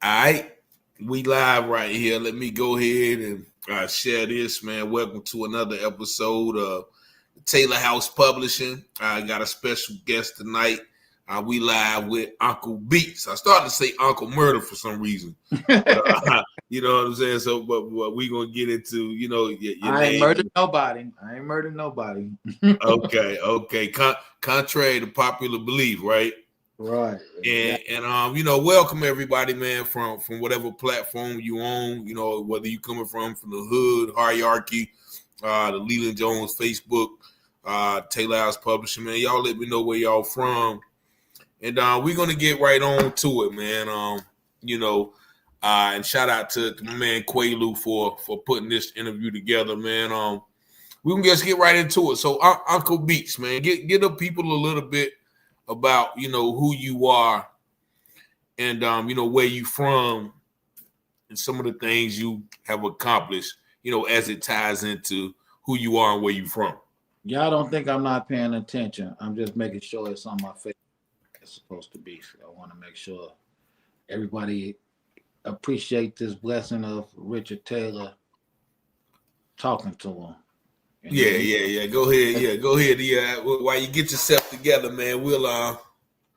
All right, we live right here. Let me go ahead and share this, man. Welcome to another episode of Taylor House Publishing. I got a special guest tonight. We live with Uncle Beats. I started to say Uncle Murder for some reason. But, you know what I'm saying? So, but we gonna get into, your I name. ain't murdered nobody. Okay. Contrary to popular belief, right? Right. And welcome everybody, man, from whatever platform you own, whether you coming from the hood hierarchy, the Leland Jones Facebook, Taylor House Publishing, man. Y'all let me know where y'all from. And we're gonna get right on to it, man. And shout out to my man Quaalu for putting this interview together, man. We can just get right into it. So Uncle Beats, man, get the people a little bit about who you are and where you from and some of the things you have accomplished, as it ties into who you are and where you from. Y'all don't think I'm not paying attention. I'm just making sure it's on my face. It's supposed to be. So I want to make sure everybody appreciate this blessing of Richard Taylor talking to him. Yeah. Go ahead. Yeah. While you get yourself together, man, we'll No,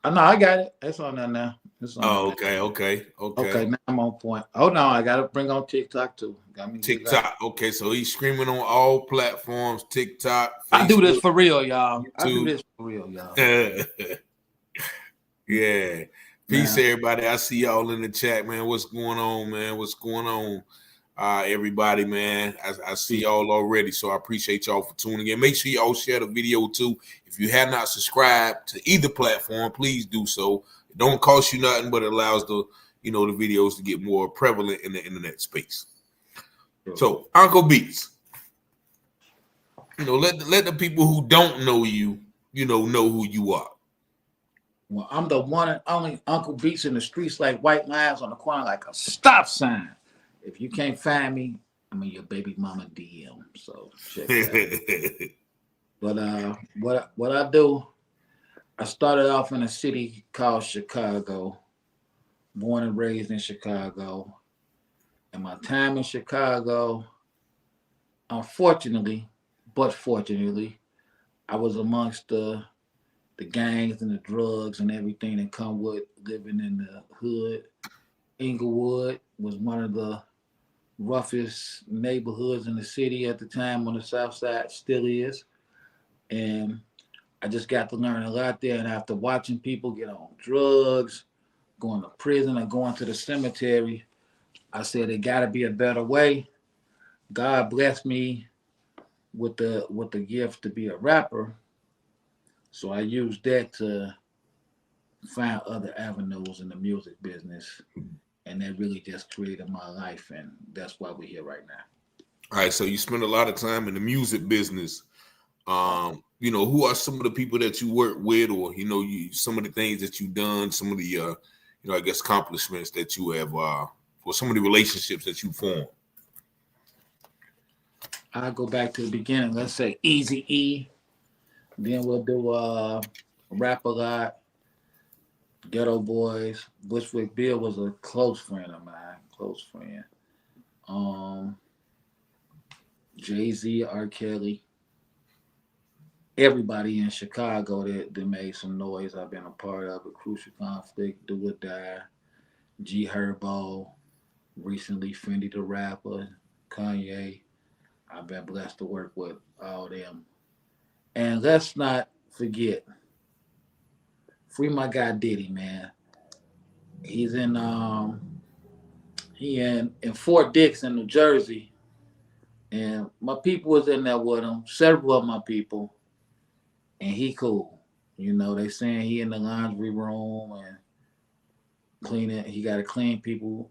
I got it. It's on there now. Okay. Now I'm on point. Oh no, I gotta bring on TikTok too. Got me TikTok. Okay, so he's streaming on all platforms. TikTok. Facebook, I do this for real, y'all. Yeah. Peace, everybody. I see y'all in the chat, man. What's going on, man? What's going on? Everybody, man. I see y'all already, so I appreciate y'all for tuning in. Make sure y'all share the video too. If you have not subscribed to either platform, please do so. It don't cost you nothing, but it allows the videos to get more prevalent in the internet space. Sure. So, Uncle Beats, let the people who don't know you, know who you are. Well, I'm the one and only Uncle Beats in the streets like white lines on the corner like a stop sign. If you can't find me, I'm in your baby mama DM. So check it out. But what I do, I started off in a city called Chicago, born and raised in Chicago. And my time in Chicago, fortunately, I was amongst the gangs and the drugs and everything that come with living in the hood. Inglewood was one of the roughest neighborhoods in the city at the time on the south side, still is. And I just got to learn a lot there. And after watching people get on drugs, going to prison, or going to the cemetery, I said there got to be a better way. God blessed me with the gift to be a rapper. So I used that to find other avenues in the music business. And that really just created my life. And that's why we're here right now. All right. So you spend a lot of time in the music business. Who are some of the people that you work with, or, some of the things that you've done, some of the, I guess, accomplishments that you have, or some of the relationships that you formed? I'll go back to the beginning. Let's say Eazy-E. Then we'll do Rap a Lot, Ghetto Boys. Bushwick Bill was a close friend of mine. Jay-Z, R. Kelly. Everybody in Chicago that made some noise, I've been a part of it. Crucial Conflict, Do or Die, G Herbo, recently Fendi the Rapper, Kanye. I've been blessed to work with all them. And let's not forget, free my guy Diddy, man. He's in Fort Dix in New Jersey. And my people was in there with him, several of my people. And he cool. They saying he in the laundry room and cleaning. He got to clean people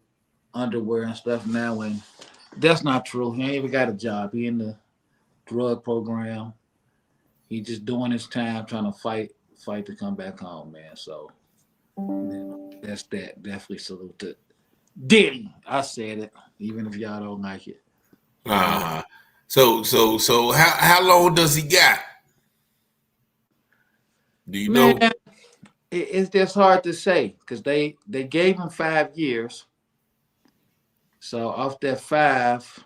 underwear and stuff now. And that's not true. He ain't even got a job. He in the drug program. He just doing his time, trying to fight to come back home, man. So that's that. Definitely salute to Diddy. I said it, even if y'all don't like it. So how long does he got? Do you know? It's just hard to say because they gave him 5 years. So off that 5,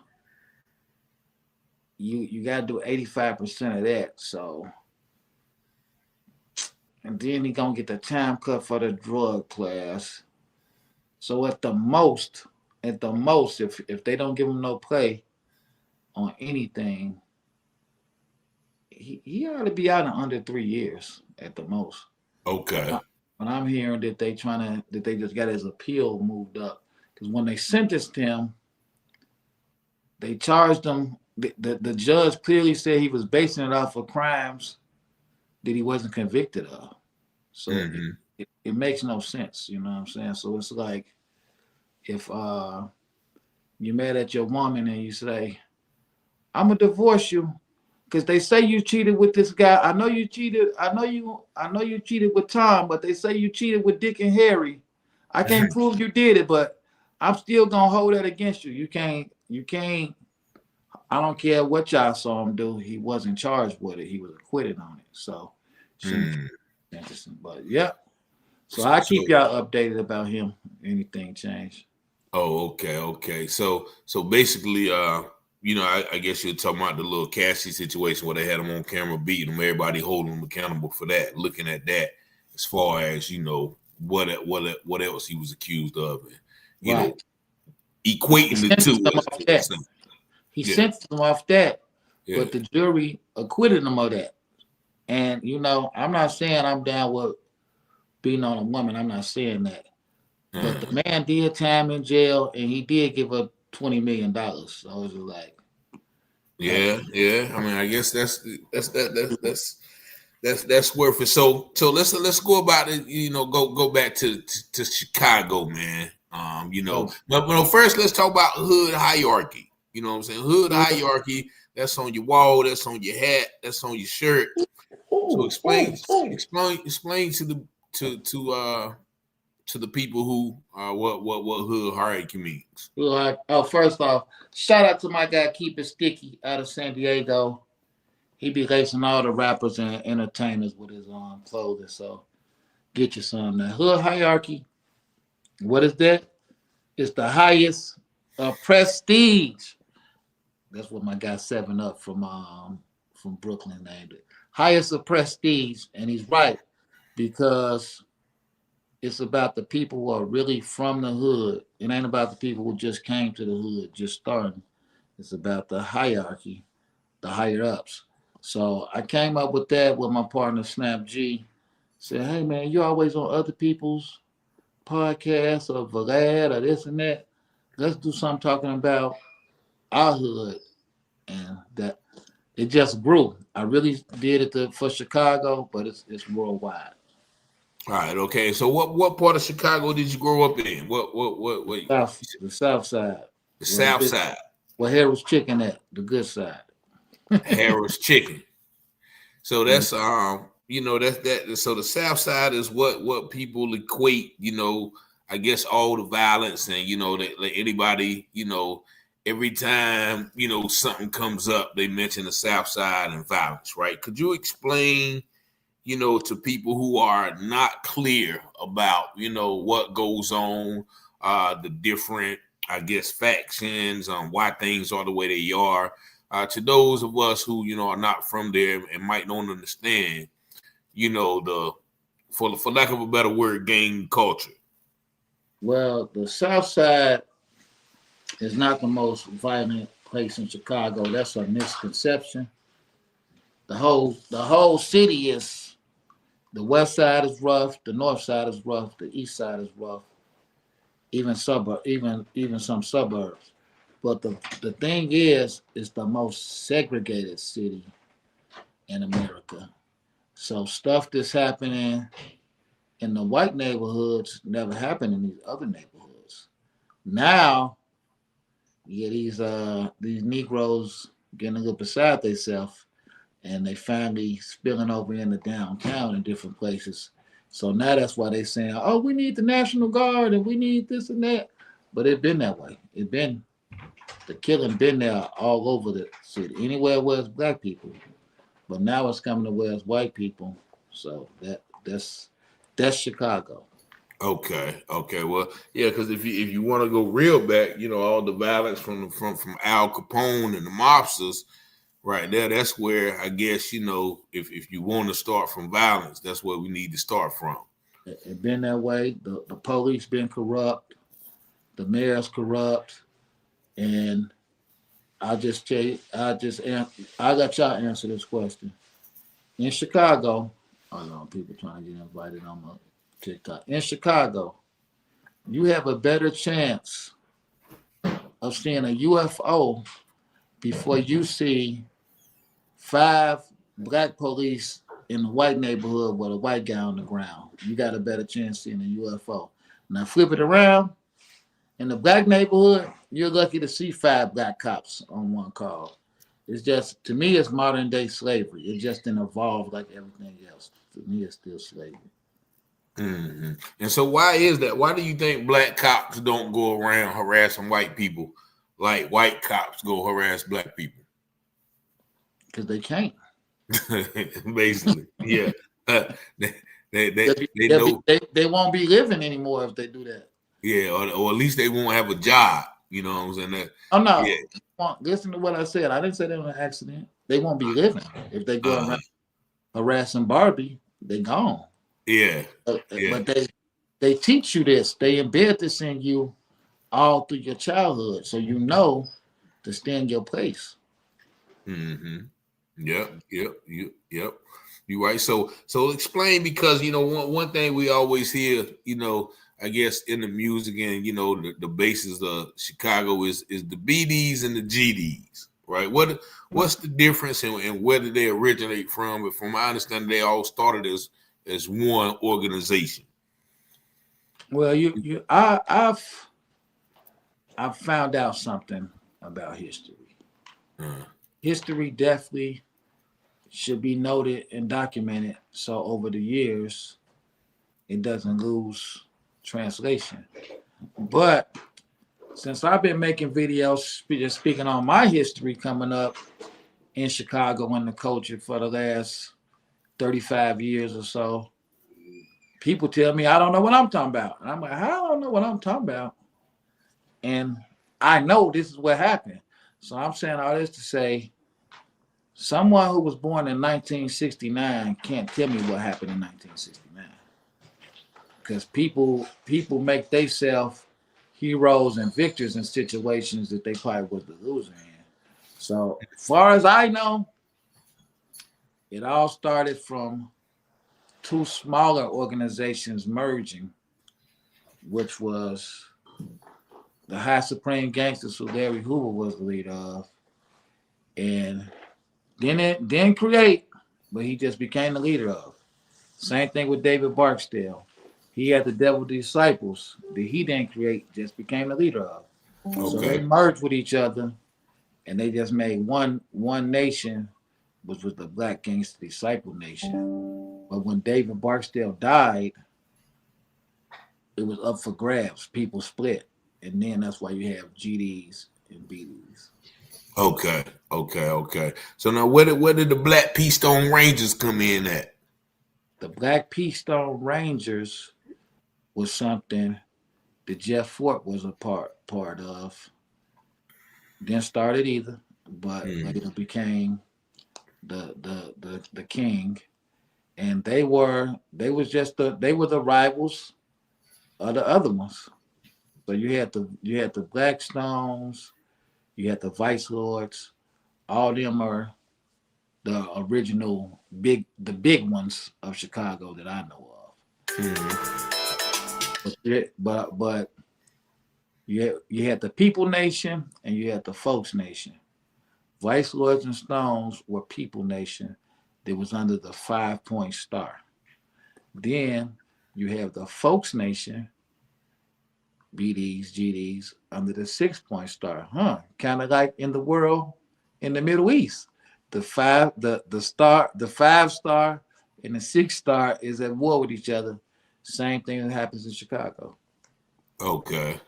you got to do 85% of that. So, and then he gonna get the time cut for the drug class. So at the most, if they don't give him no play on anything, he ought to be out in under 3 years at the most. Okay. But I'm hearing that they just got his appeal moved up because when they sentenced him, they charged him. The judge clearly said he was basing it off of crimes that he wasn't convicted of. So Mm-hmm. it makes no sense, you know what I'm saying? So it's like if you're mad at your woman and you say, I'm gonna divorce you because they say you cheated with this guy. I know you cheated. I know you cheated with Tom, but they say you cheated with Dick and Harry. I can't prove you did it, but I'm still gonna hold that against you. You can't. I don't care what y'all saw him do. He wasn't charged with it. He was acquitted on it. So shouldn't Mm. be interesting. But yeah. So I So, keep y'all updated about him. Anything change? okay. So basically, I guess you're talking about the little Cassie situation where they had him on camera beating him, everybody holding him accountable for that, looking at that as far as, what else he was accused of, and, Right. He equating the two sentenced him as off to the that. same. He Yeah, sentenced him off that, yeah. but the jury acquitted him of that. And I'm not saying I'm down with beating on a woman. I'm not saying that. But Uh, the man did time in jail, and he did give up $20 million. So it was like, hey, yeah. I mean, I guess that's worth it. So let's go about it. Go back to Chicago, man. oh, But first let's talk about hood hierarchy. You know what I'm saying? Hood hierarchy. That's on your wall. That's on your hat. That's on your shirt. So oh, explain oh, oh. explain to the people who what hood hierarchy means. Like, oh, first off, shout out to my guy Keep It Sticky out of San Diego. He be lacing all the rappers and entertainers with his clothing. So get you some. Now, hood hierarchy, what is that? It's the highest prestige. That's what my guy Seven Up from Brooklyn named it. Highest of prestige, and he's right because it's about the people who are really from the hood. It ain't about the people who just came to the hood, just starting. It's about the hierarchy, the higher ups. So I came up with that with my partner Snap G. Said, hey man, you always on other people's podcasts or Vlad or this and that. Let's do something talking about our hood, and that it just grew. I really did it for Chicago, but it's worldwide. All right, okay. So what part of Chicago did you grow up in? What The South Side, the where the South big, Side, where Harris Chicken at, the good side. Harris Chicken. So Yeah. that's that. So the South Side is what people equate. I guess all the violence and that anybody every time something comes up, they mention the South Side and violence, right? Could you explain to people who are not clear about, what goes on, the different, I guess, factions, why things are the way they are. To those of us who, are not from there and might not understand, the for lack of a better word, gang culture. Well, the South Side is not the most violent place in Chicago. That's a misconception. The whole city is. The West Side is rough. The North Side is rough. The East Side is rough. Even some suburbs. But the thing is, it's the most segregated city in America. So stuff that's happening in the white neighborhoods never happened in these other neighborhoods. Now, you get these Negroes getting a little beside themselves, and they finally spilling over into downtown in different places. So now that's why they saying, "Oh, we need the National Guard and we need this and that." But it been that way. It been the killing been there all over the city, anywhere where it's black people. But now it's coming to where it's white people. So that's Chicago. Okay. Well, yeah, because if you want to go real back, all the violence from Al Capone and the mobsters, right there, that's where I guess if you want to start from violence, that's where we need to start from. It been that way. The police been corrupt. The mayor's corrupt, and I just tell you, I got y'all answer this question. In Chicago, I know people trying to get invited on my TikTok. In Chicago, you have a better chance of seeing a UFO before you see 5 black police in a white neighborhood with a white guy on the ground. You got a better chance seeing a UFO. Now flip it around. In the black neighborhood, you're lucky to see 5 black cops on one call. It's just, to me, it's modern day slavery. It just didn't evolve like everything else. To me, it's still slavery. Mm-hmm. And so, why is that? Why do you think black cops don't go around harassing white people like white cops go harass black people? Because they can't. Basically, yeah. They, they know, They won't be living anymore if they do that. yeah, or at least they won't have a job. You know what I'm saying? Oh no! Yeah. Listen to what I said. I didn't say they were an accident. They won't be living if they go around harassing Barbie. They gone. Yeah. But they teach you this. They embed this in you all through your childhood, so you know to stay in your place. Mm-hmm. Yep. You're right. So explain, because one thing we always hear, I guess in the music and the basis of Chicago is the BDs and the GDs, right? What's the difference, and where did they originate from? But from my understanding, they all started as one organization. Well, I've found out something about history. History definitely should be noted and documented, so over the years it doesn't lose translation. But since I've been making videos just speaking on my history coming up in Chicago and the culture for the last 35 years or so, people tell me I don't know what I'm talking about. And I'm like, I don't know what I'm talking about. And I know this is what happened. So I'm saying all this to say, someone who was born in 1969 can't tell me what happened in 1969. Because people make themselves heroes and victors in situations that they probably was the loser in. So far as I know, it all started from 2 smaller organizations merging, which was the High Supreme Gangsters, who Larry Hoover was the leader of, and then it didn't create, but he just became the leader of. Same thing with David Barksdale. He had the Devil Disciples that he didn't create, just became the leader of. Okay. So they merged with each other, and they just made one nation, which was the Black Gangster Disciple Nation. But when David Barksdale died, it was up for grabs. People split, and then that's why you have GDs and BDs. Okay. So now, where did the Black Pea Stone Rangers come in at? The Black Pea Stone Rangers was something that Jeff Fort was a part of. Didn't start it either, but later became the king. And they were the rivals of the other ones. So you had the Blackstones, you had the Vice Lords. All them are the original big ones of Chicago that I know of. But you had the People Nation and you had the Folks Nation. Vice Lords and Stones were People Nation that was under the 5-point star. Then you have the Folks Nation, BDs, GDs, under the 6-point star. Kind of like in the world in the Middle East. The 5-star and the 6-star is at war with each other. Same thing that happens in Chicago. Okay.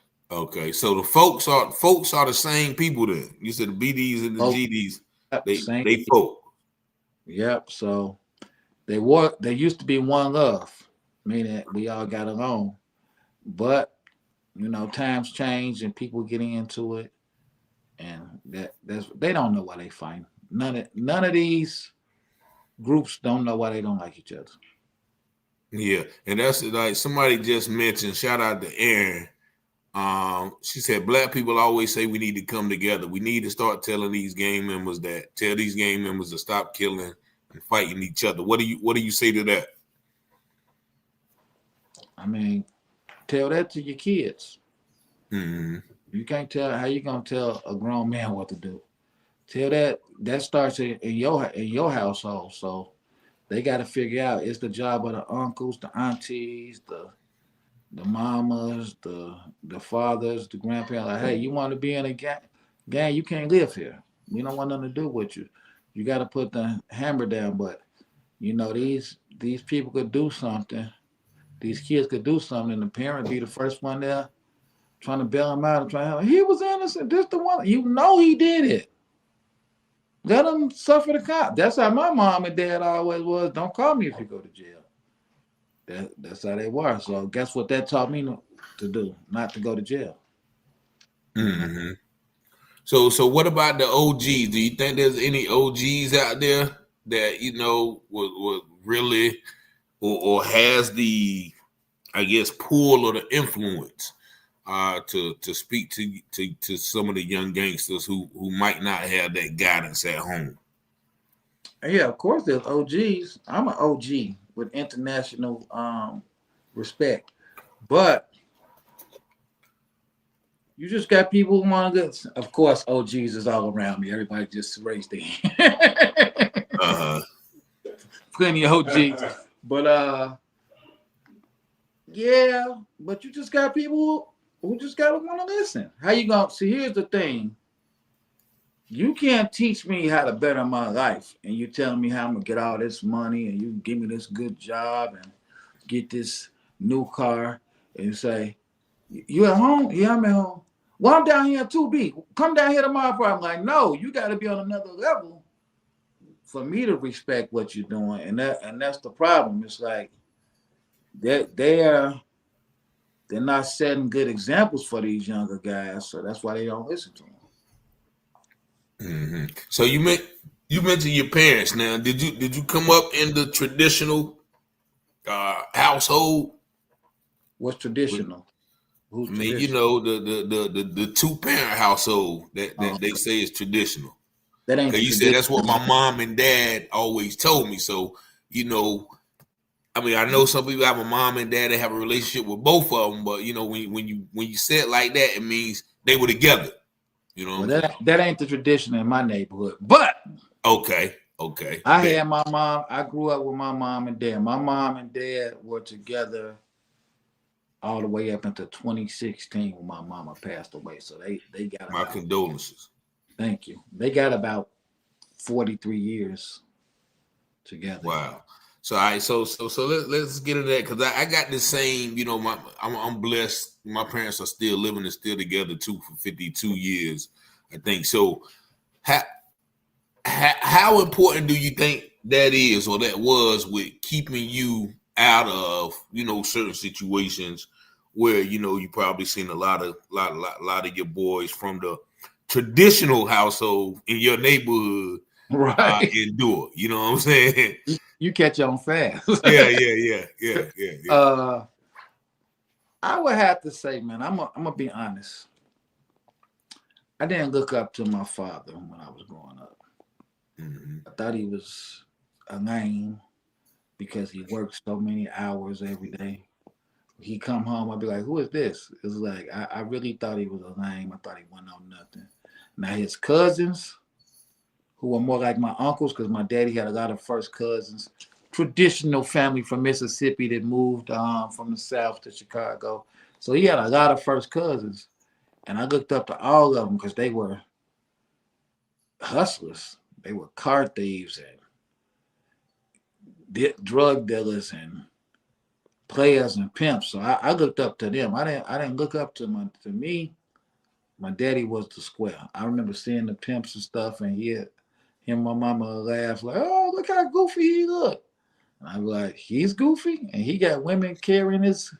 So the folks are the same people then. You said the BDs and the GDs. They folk. Yep. So they used to be one love, meaning we all got along. But times change and people get into it, and that's they don't know why they fight. None of these groups don't know why they don't like each other. Yeah, and that's like somebody just mentioned. Shout out to Aaron. She said black people always say we need to come together. We need to start telling these gang members that. Tell these gang members to stop killing and fighting each other. What do you say to that? I mean, tell that to your kids. Mm-hmm. You can't tell how you gonna tell a grown man what to do. Tell that starts in your household. So they got to figure out it's the job of the uncles, the aunties, the mamas, the fathers, the grandparents. Like, hey, you want to be in a gang? You can't live here. We don't want nothing to do with you. You got to put the hammer down. But these people could do something. These kids could do something, and the parent be the first one there trying to bail him out and trying to help him. He was innocent. This the one. He did it. Let him suffer the cop. That's how my mom and dad always was. Don't call me if you go to jail. That's how they were. So guess what that taught me to do? Not to go to jail. Mm-hmm. So what about the OGs? Do you think there's any OGs out there that was really or has the, I guess, pull or the influence to speak to some of the young gangsters who might not have that guidance at home? Yeah, of course there's OGs. I'm an OG with international respect, but you just got people who want to get. Of course, OGs is all around me. Everybody just raised their hand. Uh-huh. Plenty of OGs, but yeah, but you just got people who just gotta want to listen. How you gonna see? Here's the thing. You can't teach me how to better my life, and you telling me how I'm gonna get all this money, and you give me this good job and get this new car, and you say, "You at home? Yeah, I'm at home. Well, I'm down here too, B. Come down here tomorrow." I'm like, no, you got to be on another level for me to respect what you're doing, and that's the problem. It's like they're not setting good examples for these younger guys, so that's why they don't listen to them. Mm-hmm. So you mentioned your parents. Now, did you come up in the traditional household? What's With, traditional? Who's I mean, traditional? the two parent household Oh, that they say is traditional. that ain't Because the you said that's what traditional. my mom and dad always told me. So I mean, I know some people have a mom and dad that have a relationship with both of them, but when you say it like that, it means they were together. You know what Well, I'm saying? that ain't the tradition in my neighborhood. But Okay, I bet. had my mom. I grew up with my mom and dad. My mom and dad were together all the way up until 2016 when my mama passed away. So they got My about, condolences. thank you. They got about 43 years together. Wow. So I so let's get into that because I got the same. I'm blessed. My parents are still living and still together too for 52 years, I think. So how how important do you think that is or that was with keeping you out of certain situations where you probably seen a lot of your boys from the traditional household in your neighborhood Right. endure. You know what I'm saying? You catch on fast. Yeah. uh, I would have to say, man, I'm gonna be honest. I didn't look up to my father when I was growing up. Mm-hmm. I thought he was a lame because he worked so many hours every day. He come home, I'd be like, "Who is this?" It's like I really thought he was a lame. I thought he wasn't on nothing. Now his cousins, who were more like my uncles, because my daddy had a lot of first cousins, traditional family from Mississippi that moved from the South to Chicago. So he had a lot of first cousins, and I looked up to all of them because they were hustlers. They were car thieves and drug dealers and players and pimps. So I looked up to them. I didn't look up to me. My daddy was the square. I remember seeing the pimps and stuff, and him and my mama laugh like, "Oh, look how goofy he look." And I'm like, "He's goofy, and he got women carrying his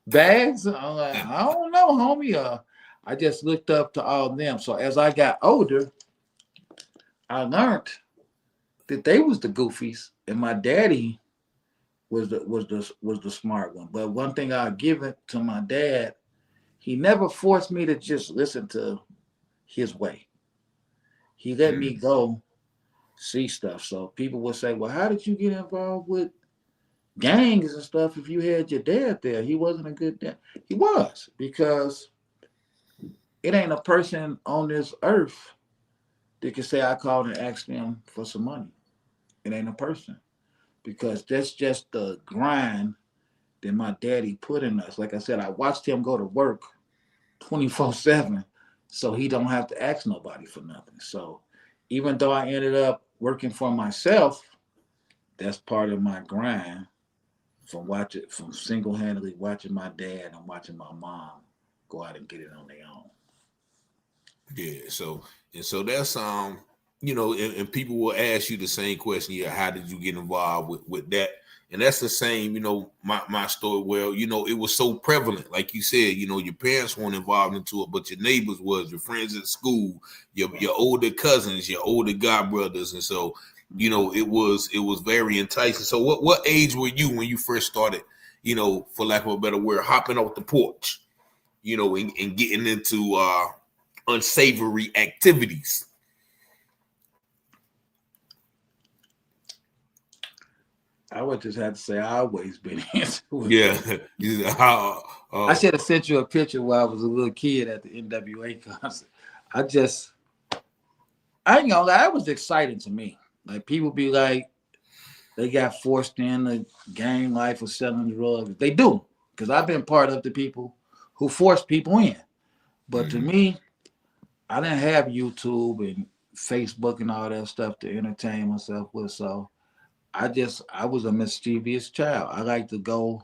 Bags? I'm like, I don't know, homie. I just looked up to all of them. So as I got older, I learned that they was the goofies, and my daddy was the smart one. But one thing I give it to my dad, he never forced me to just listen to his way. He let me Mm, go see stuff. So people would say, "Well, how did you get involved with gangs and stuff if you had your dad there?" He wasn't a good dad. He was, because it ain't a person on this earth that can say I called and asked them for some money. It ain't a person, because that's just the grind that my daddy put in us. Like I said, I watched him go to work 24/7, so he don't have to ask nobody for nothing. So even though I ended up working for myself, that's part of my grind, from single handedly watching my dad and watching my mom go out and get it on their own. yeah. So that's and people will ask you the same question. Yeah, how did you get involved with that? And that's the same, my story. Well, it was so prevalent, like you said. Your parents weren't involved into it, but your neighbors was, your friends at school, your older cousins, your older god brothers, and so it was very enticing. So what age were you when you first started? For lack of a better word, hopping off the porch, and getting into unsavory activities. I would just have to say I always been into it, Yeah. though. How, I should have sent you a picture while I was a little kid at the NWA concert. I just, I ain't gonna lie, that was exciting to me. Like, people be like, they got forced in the gang life of selling drugs. They do, because I've been part of the people who forced people in. But to mhm. me, I didn't have YouTube and Facebook and all that stuff to entertain myself with. So I was a mischievous child. I like to go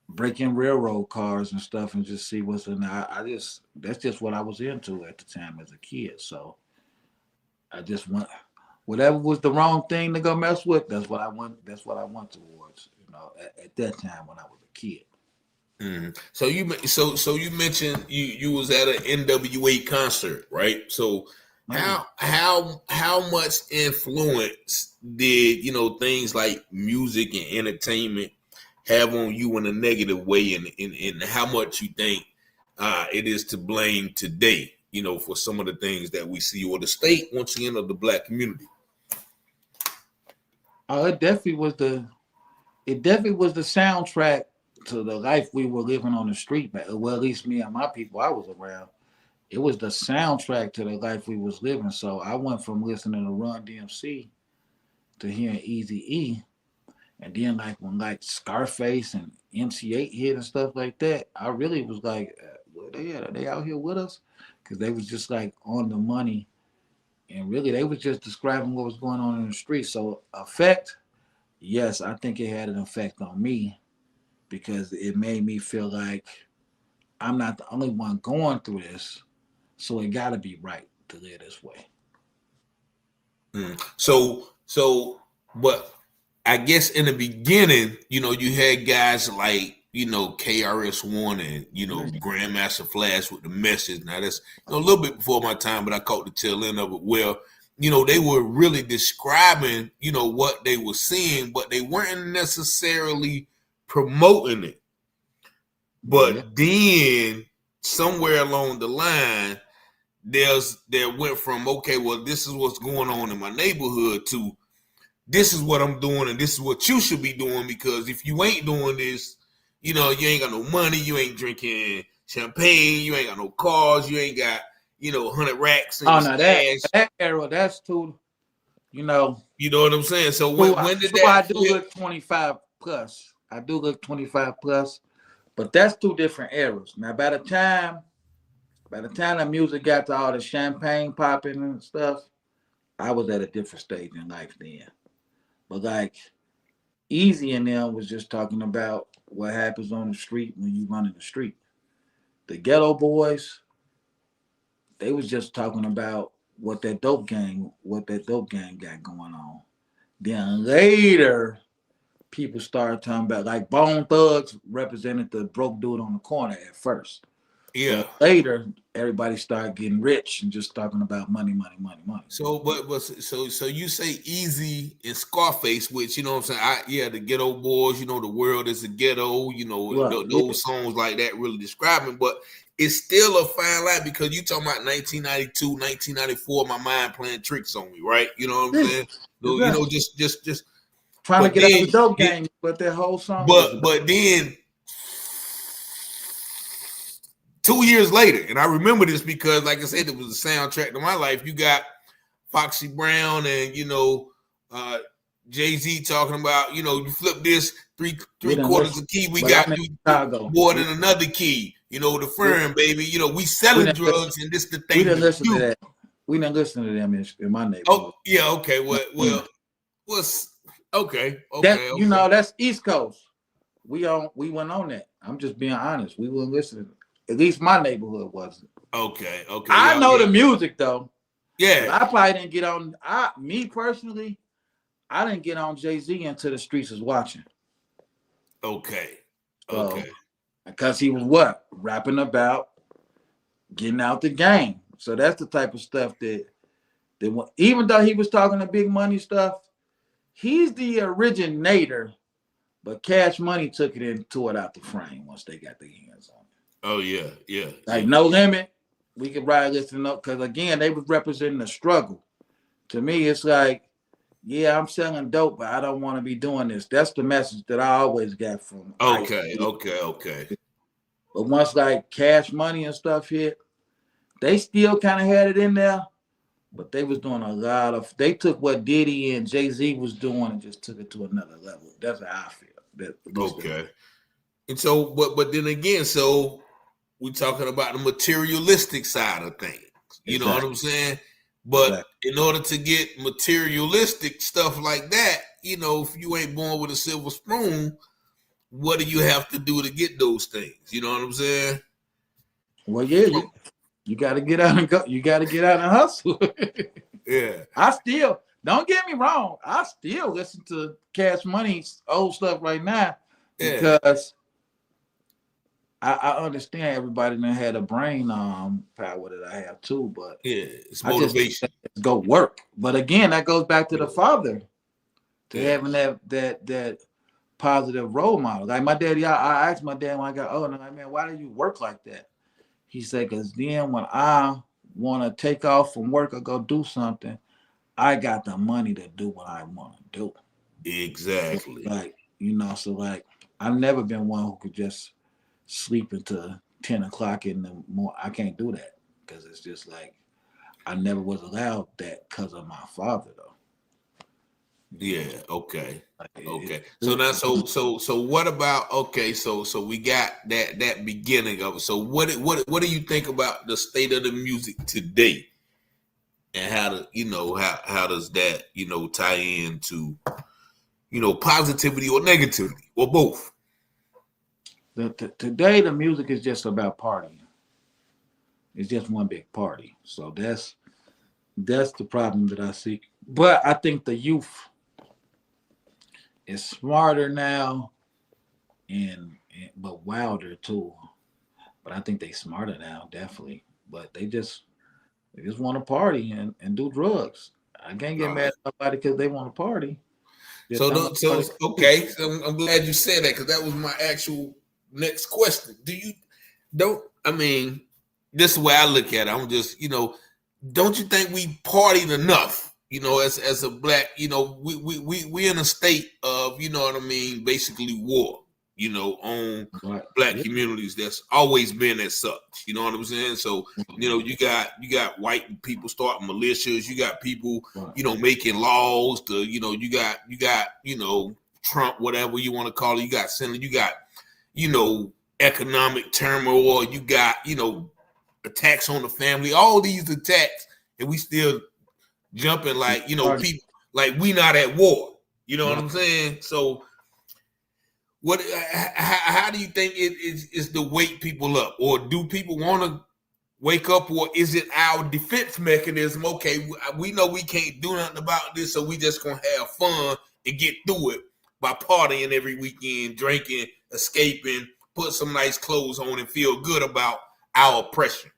break in railroad cars and stuff and just see what's in there. That's just what I was into at the time as a kid. So I just went, whatever was the wrong thing to go mess with. That's what I went. That's what I went towards. At that time when I was a kid. So you mentioned you was at an NWA concert, right? So Oh yeah. how much influence did things like music and entertainment have on you in a negative way, and how much you think it is to blame today, for some of the things that we see, or the state once again of the black community? Oh, it definitely was the soundtrack to the life we were living on the street. Well, at least me and my people I was around. It was the soundtrack to the life we was living. So I went from listening to Run DMC to hearing Easy E, and then like when like Scarface and MC8 hit and stuff like that, I really was like, where they at? Are they out here with us? Because they was just like on the money, and really they was just describing what was going on in the street. So effect, yes, I think it had an effect on me, because it made me feel like I'm not the only one going through this, so it got to be right to live this way. But I guess in the beginning, you had guys like, KRS-One and, Right. Grandmaster Flash with the message. Now that's a little bit before my time, but I caught the tail end of it. Well, they were really describing, what they were seeing, but they weren't necessarily promoting it. Yeah. But then somewhere along the line, there went from, okay, well, this is what's going on in my neighborhood, to this is what I'm doing and this is what you should be doing, because if you ain't doing this, you ain't got no money, you ain't drinking champagne, you ain't got no cars, you ain't got 100 racks in Oh your no, that stash. that era, that's too, you know, You know what I'm saying? So true. when did True, I that do flip? look 25 plus. I do look 25 plus, but that's two different eras. Now, by the time the music got to all the champagne popping and stuff, I was at a different stage in life then. But like Easy and them was just talking about what happens on the street when you run in the street. The Ghetto Boys, they was just talking about what that dope gang got going on. Then later, people started talking about, like Bone Thugs represented the broke dude on the corner at first. Yeah. But later, everybody started getting rich and just talking about money, money, money, money. So, so you say Easy and Scarface, which you know what I'm saying? The Ghetto Boys. You know, the world is a ghetto. You know, Right. those songs like that really describing, but it's still a fine line because you talking about 1992, 1994. My mind playing tricks on me, right? You know what I'm saying? So, exactly. you know, just trying to get out of the dope game, but that whole song was about. But then 2 years later, and I remember this because, like I said, it was a soundtrack to my life. You got Foxy Brown and Jay-Z talking about, you flip this three quarters of key. We got more than another key. The firm, baby. We selling drugs, and this the thing. We didn't listen to that. We didn't listen to them in my neighborhood. Oh yeah, okay. Well, what's okay? Okay, that's East Coast. We went on that. I'm just being honest. We weren't listening. At least my neighborhood wasn't. Okay. I know the music though. Yeah. But I probably didn't get on. Me personally, I didn't get on Jay-Z until the streets was watching. Okay. Because he was what? Rapping about getting out the game. So that's the type of stuff that even though he was talking the big money stuff, he's the originator, but Cash Money took it and tore it out the frame once they got their hands on it. Oh yeah. Like No Limit, we could ride listening up because again, they was representing the struggle. To me, it's like, yeah, I'm selling dope, but I don't want to be doing this. That's the message that I always got from. Okay. But once like Cash Money and stuff hit, they still kind of had it in there, but they was doing a lot of. They took what Diddy and Jay-Z was doing and just took it to another level. That's how I feel. Okay. And so, but then again, so we're talking about the materialistic side of things. You know what I'm saying? But in order to get materialistic stuff like that, if you ain't born with a silver spoon, what do you have to do to get those things? You know what I'm saying? Well, yeah, you got to get out and go. You got to get out and hustle. Yeah. I still, don't get me wrong, I still listen to Cash Money's old stuff right now because I understand everybody that had a brain power that I have too, but it's motivation. Just go work. But again, that goes back to the father, to having that positive role model. Like my daddy, I asked my dad when I got older, like, man, why do you work like that? He said, because then when I want to take off from work or go do something, I got the money to do what I want to do. Exactly. So I've never been one who could just sleep until 10 o'clock in the morning. I can't do that because it's just like I never was allowed that because of my father though. Yeah. Okay. So now, so what about? Okay. So we got that beginning of it. So what do you think about the state of the music today, and how does that tie into positivity or negativity or both? Today the music is just about partying. It's just one big party. So that's the problem that I see. But I think the youth is smarter now, but wilder too. But I think they smarter now, definitely. But they just want to party and do drugs. I can't get mad at somebody because they want to party. So I'm glad you said that because that was my actual next question. This is the way I look at it. I'm just, don't you think we partied enough? As a black, we in a state of, basically war, on black communities. That's always been as such. You know what I'm saying? So, you got white people starting militias. You got people, making laws. You got Trump, whatever you want to call it. You got Senate. You got, economic turmoil. You got, attacks on the family. All these attacks, and we still jumping people like we not at war. You know what I'm saying? So how do you think it is to wake people up, or do people want to wake up, or is it our defense mechanism? Okay, we know we can't do nothing about this, so we just gonna have fun and get through it. by partying every weekend, drinking, escaping, put some nice clothes on, and feel good about our oppression.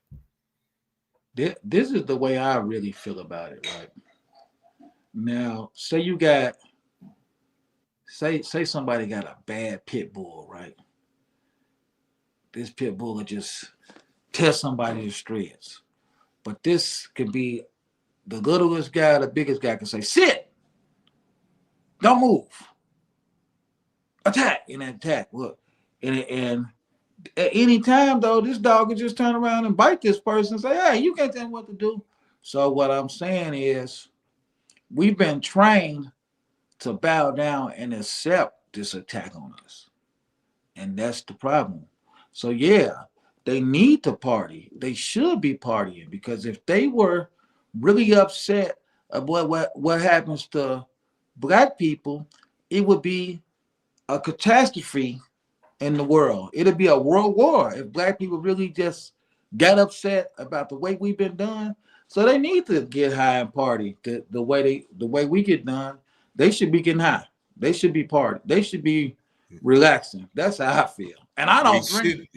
This is the way I really feel about it, right? Now, say you got say somebody got a bad pit bull, right? This pit bull will just tear somebody to shreds. But this could be the littlest guy, the biggest guy can say, sit, don't move, attack, and attack. Look, and at any time though, this dog could just turn around and bite this person and say, hey, you can't tell me what to do. So what I'm saying is we've been trained to bow down and accept this attack on us. And that's the problem. So yeah, they need to party. They should be partying, because if they were really upset about what happens to black people, it would be a catastrophe in the world. It'd be a world war if black people really just got upset about the way we've been done. So they need to get high and party. The way we get done, they should be getting high. They should be party. They should be relaxing. That's how I feel. And I don't drink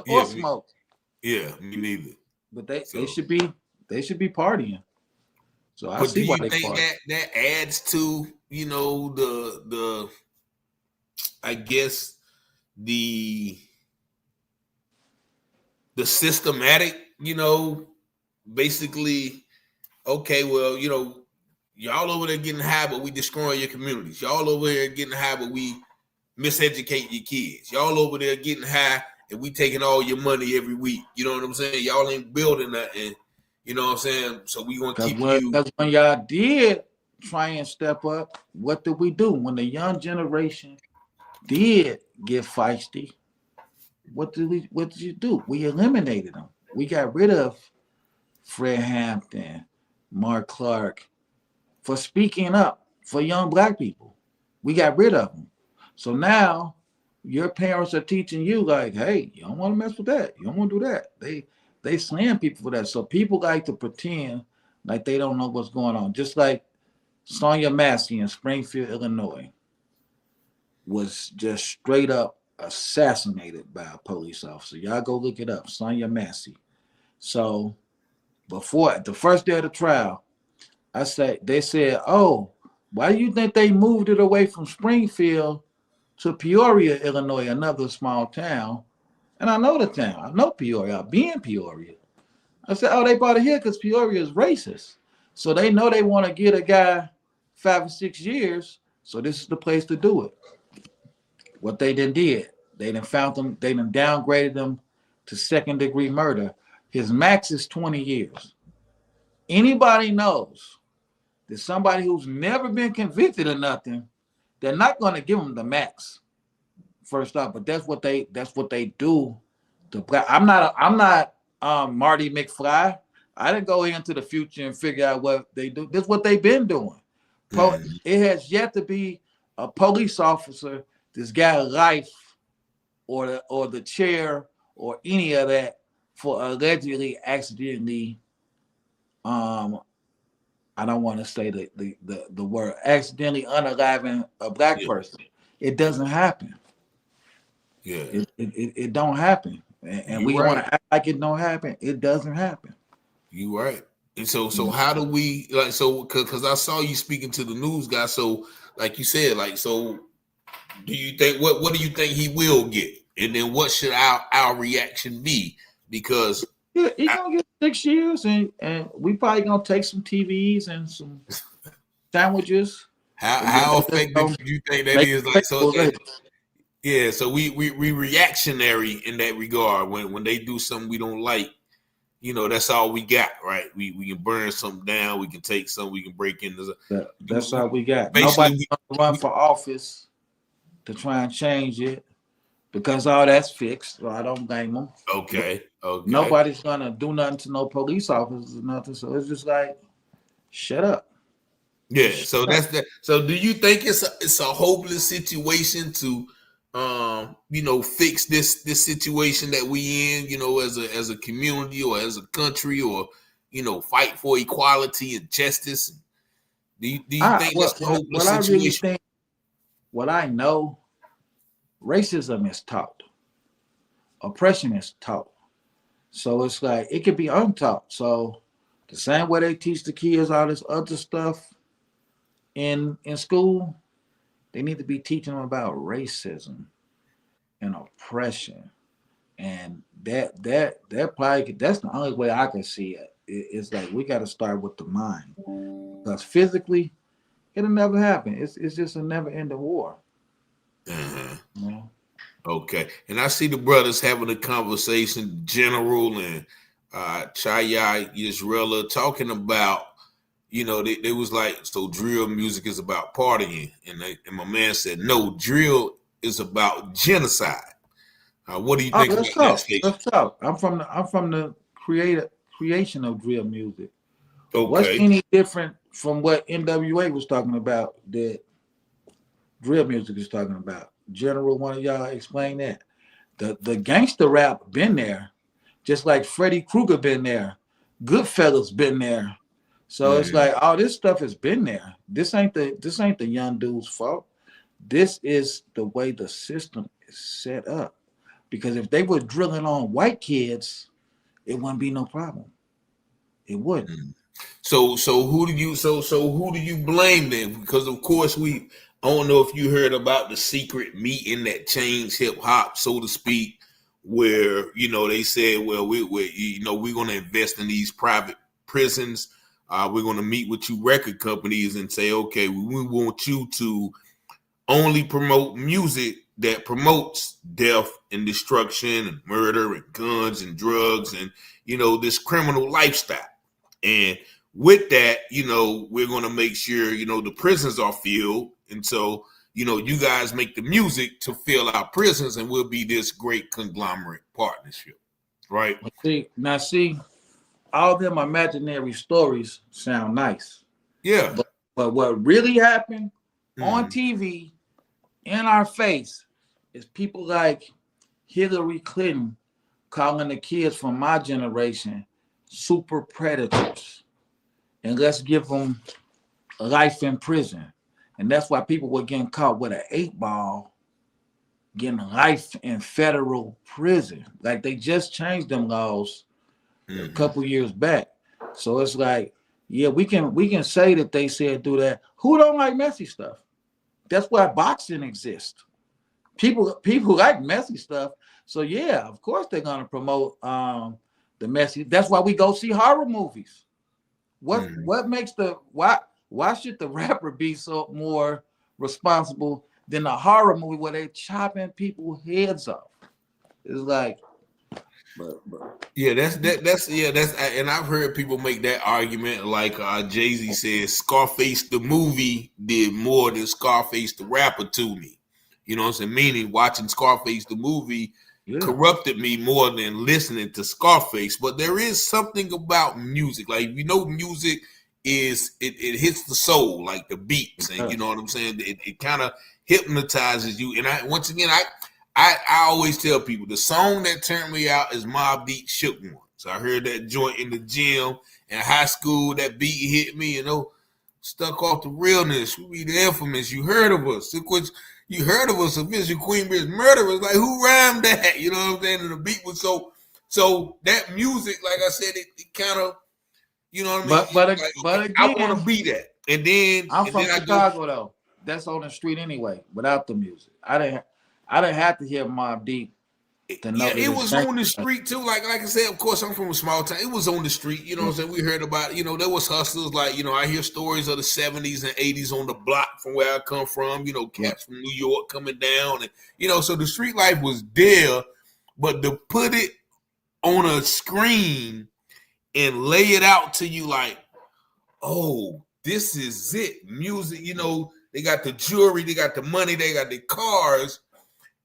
or smoke. Me neither. But they should be partying. So I see why they party. Do you think that adds to, the I guess the systematic, basically, okay, well, y'all over there getting high, but we destroying your communities. Y'all over there getting high, but we miseducate your kids. Y'all over there getting high, and we taking all your money every week. You know what I'm saying? Y'all ain't building nothing. You know what I'm saying? So we gonna keep you. Because when y'all did try and step up, what did we do? When the young generation did get feisty, what did you do? We eliminated them. We got rid of Fred Hampton, Mark Clark, for speaking up for young black people. We got rid of them. So now your parents are teaching you, like, hey, you don't want to mess with that. You don't want to do that. They slam people for that. So people like to pretend like they don't know what's going on. Just like Sonia Massey in Springfield, Illinois, was just straight up assassinated by a police officer. Y'all go look it up, Sonia Massey. So before the first day of the trial, they said, oh, why do you think they moved it away from Springfield to Peoria, Illinois, another small town? And I know the town. I know Peoria. I've been in Peoria. I said, oh, they brought it here because Peoria is racist. So they know they want to get a guy 5 or 6 years. So this is the place to do it. What they done did, they done found them, they done downgraded them to second-degree murder. His max is 20 years. Anybody knows that somebody who's never been convicted of nothing, they're not going to give them the max first off. But that's what they do. I'm not Marty McFly. I didn't go into the future and figure out what they do. This is what they've been doing. It has yet to be a police officer that's got a life or the chair or any of that for allegedly accidentally, I don't want to say the word, accidentally unaliving a black person. It doesn't happen. Yeah. It don't happen. And we want to act like it don't happen. It doesn't happen. You right. And so how do we, like, so because I saw you speaking to the news guy. So like you said, like, so do you think what do you think he will get? And then what should our reaction be? Because he's gonna get 6 years, and we probably gonna take some TVs and some sandwiches. How effective do you think that is? Like, so yeah, so we reactionary in that regard. When they do something we don't like, that's all we got, right? We can burn something down, we can take something, we can break into. That's all we got. Nobody's gonna run for office to try and change it because all that's fixed. So I don't blame them. Okay. Nobody's gonna do nothing to no police officers or nothing. So it's just like, shut up. Yeah. So that's that. So do you think it's a hopeless situation to fix this situation that we in, as a community or as a country, or fight for equality and justice? Do you think it's a hopeless situation? what I know, racism is taught, oppression is taught. So it's like it could be untaught. So the same way they teach the kids all this other stuff in school, they need to be teaching them about racism and oppression. And that probably that's the only way I can see it. It's like we got to start with the mind because physically it'll never happen. It's just a never ending war. Uh-huh. You know? Okay, and I see the brothers having a conversation, General and Chaya Yisraela, talking about, they was like, so drill music is about partying, and my man said, no, drill is about genocide. What do you think about that statement? Let's talk. I'm from the creation of drill music. Okay. What's any different from what NWA was talking about that drill music is talking about? General, one of y'all explain that. The gangster rap been there, just like Freddy Krueger been there, Goodfellas been there. So it's like all this stuff has been there. This ain't the young dude's fault. This is the way the system is set up. Because if they were drilling on white kids, it wouldn't be no problem. It wouldn't. So who do you blame then? Because of course I don't know if you heard about the secret meeting that changed hip hop, so to speak, where they said, well, we're going to invest in these private prisons. We're going to meet with you record companies and say, okay, we want you to only promote music that promotes death and destruction and murder and guns and drugs and this criminal lifestyle. And with that, we're going to make sure the prisons are filled. And so, you guys make the music to fill our prisons, and we'll be this great conglomerate partnership, right? See, all them imaginary stories sound nice. Yeah. But what really happened on TV in our face is people like Hillary Clinton calling the kids from my generation super predators. And let's give them life in prison. And that's why people were getting caught with an 8-ball, getting life in federal prison. Like they just changed them laws a couple years back. So it's like, yeah, we can say that they said do that. Who don't like messy stuff? That's why boxing exists. People like messy stuff. So yeah, of course they're gonna promote the messy. That's why we go see horror movies. What makes why should the rapper be so more responsible than a horror movie where they're chopping people's heads off? It's like, that's and I've heard people make that argument. Like Jay-Z says, Scarface the movie did more than Scarface the rapper to me. You know what I'm saying? Meaning watching Scarface the movie corrupted me more than listening to Scarface. But there is something about music. Like, music is it hits the soul, like the beats, and you know what I'm saying? It kind of hypnotizes you. And I always tell people the song that turned me out is Mobb Deep Shook One. So I heard that joint in the gym in high school. That beat hit me, stuck off the realness. We the infamous. You heard of us. You heard of us, Official Queenbridge Murderers. Like, who rhymed that? You know what I'm saying? And the beat was so that music, like I said, it kind of, you know what I mean? But again, I want to be that. And then I'm from Chicago though. That's on the street anyway, without the music. I didn't have to hear Mobb Deep to know. Yeah, it was on the street too. Like I said, of course, I'm from a small town. It was on the street. You know what I'm saying? We heard about, there was hustlers. Like, I hear stories of the 70s and 80s on the block from where I come from. Cats from New York coming down. And, so the street life was there. But to put it on a screen and lay it out to you like, oh, this is it. Music, they got the jewelry, they got the money, they got the cars.